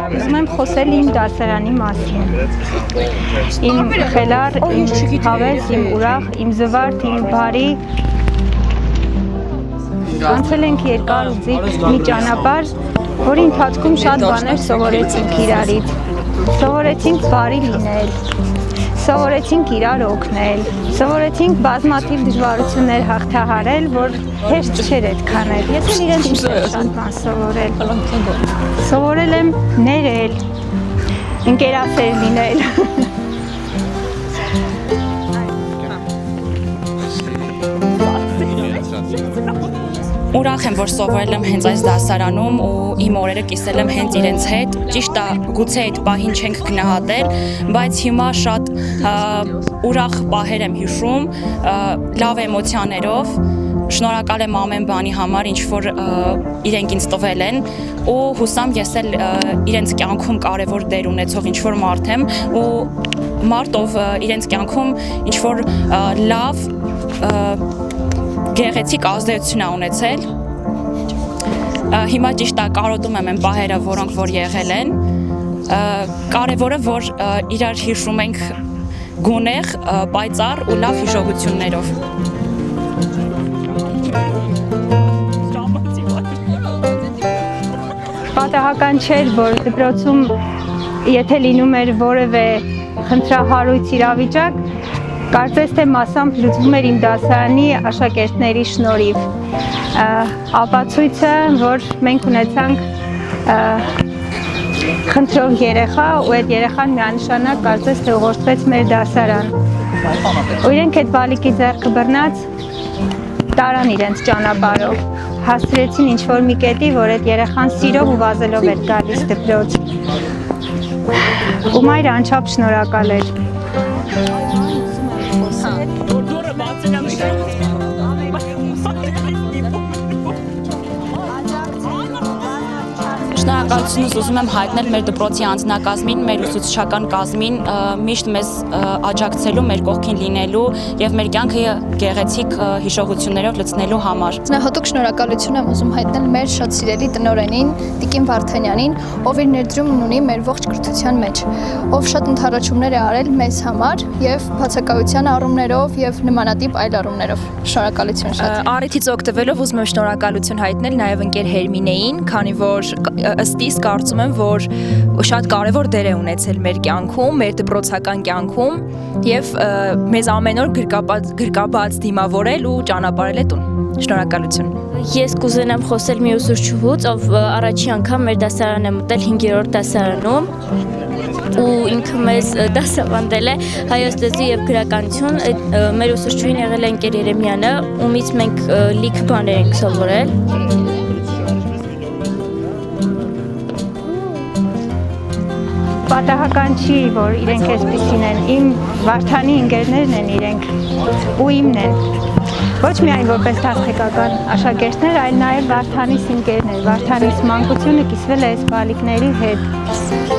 ուզում եմ խոսել իմ դասարանի մասին։ Իմ խելար, իմ հավես, իմ ուրախ, իմ զվարթ, իմ բարի։ Անցել ենք երկար ու ձիգ մի ճանապարհ, որի ընթացքում շատ բաներ սովորեցինք իրարից։ Սովորեցինք բարի լինել, սովորեցինք իրար օգնել, սովորեցինք բազմաթիվ դժվարություններ հաղթահարել, որ հեշտ չէր այդքան էլ։ Ես էլ իրենից շատ բան սովորել։ Սովորել եմ ներել, ընկերասեր լինել։ Ուրախ եմ, որ սովորել եմ հենց այս դասարանում ու իմ օրերը կիսել եմ հենց իրենց հետ։ Ճիշտ է, գուցե այդ պահին չենք գնահատել, բայց հիմա շատ ուրախ պահեր եմ հիշում, լավ էմոցիաներով։ Շնորհակալ եմ ամեն բանի համար, ինչ որ իրենք ինձ տվել են ու հուսամ ես էլ իրենց կյանքում կարևոր դեր ունեցող ինչ որ մարդ եմ ու մարդ, ով իրենց կյանքում ինչ որ լավ գեղեցիկ ազդեցություն է ունեցել։ Հիմա ճիշտ է կարոտում եմ այն պահերը, որոնք որ եղել են։ Կարևորը, որ իրար հիշում ենք գունեղ, պայծառ ու լավ հիշողություններով։ Պատահական չէր, որ դպրոցում եթե լինում էր որևէ խնդրահարույց իրավիճակ, կարծես թե մասամբ լուծվում էր իմ դասարանի աշակերտների շնորհիվ։ Ապացույցը, որ մենք ունեցանք խնդրող երեխա ու այդ երեխան միանշանակ կարծես թե ուղղորդվեց մեր դասարան։ Ու իրենք այդ բալիկի ձեռքը բռնած տարան իրենց ճանապարհով, հասցրեցին ինչ-որ մի կետի, որ այդ երեխան սիրով ու վազելով էր գալիս դպրոց։ Ու մայրը անչափ շնորհակալ էր։ Շնորհակալությունս ուզում եմ հայտնել մեր դպրոցի անձնակազմին, մեր ուսուցչական կազմին, միշտ մեզ աջակցելու, մեր կողքին լինելու եւ մեր կյանքը գեղեցիկ հիշողություններով լցնելու համար։ Հատուկ շնորհակալություն եմ ուզում հայտնել մեր շատ սիրելի տնօրենին, Տիկին Վարդանյանին, ով իր ներդրումն ունի մեր ողջ կրթության մեջ, ով շատ ընդառաջումներ է արել մեզ համար եւ բացակայության առումներով եւ նմանատիպ այլ առումներով։ Շնորհակալություն շատ։ Առիթից օգտվելով ուզում եմ շնորհակալություն հայտնել նաեւ ընկեր Հերմինեին, քանի որ ըստ իս կարծում եմ, որ շատ կարևոր դեր է ունեցել մեր կյանքում, մեր դպրոցական կյանքում եւ մեզ ամեն օր գրկաբաց դիմավորել ու ճանապարհել է տուն։ Շնորհակալություն։ Ես կուզենամ խոսել մի ուսուցչուհուց, ով առաջի անգամ մեր դասարան է մտել 5-րդ դասարանում ու ինքը մեզ դասավանդել է հայոց լեզու եւ գրականություն։ Մեր ուսուցչուհին եղել է ընկեր Երեմյանը, ումից մենք լիքը բաներ ենք սովորել։ Պատահական չի, որ իրենք այսպիսին են, իմ Վարդանի ընկերներն են իրենք ու իմն են, ոչ միայն որպես դասական աշակերտներ, այլ նաև Վարդանիս ընկերներ, Վարդանիս մանկությունը կիսվել է այս բալիկների հետ։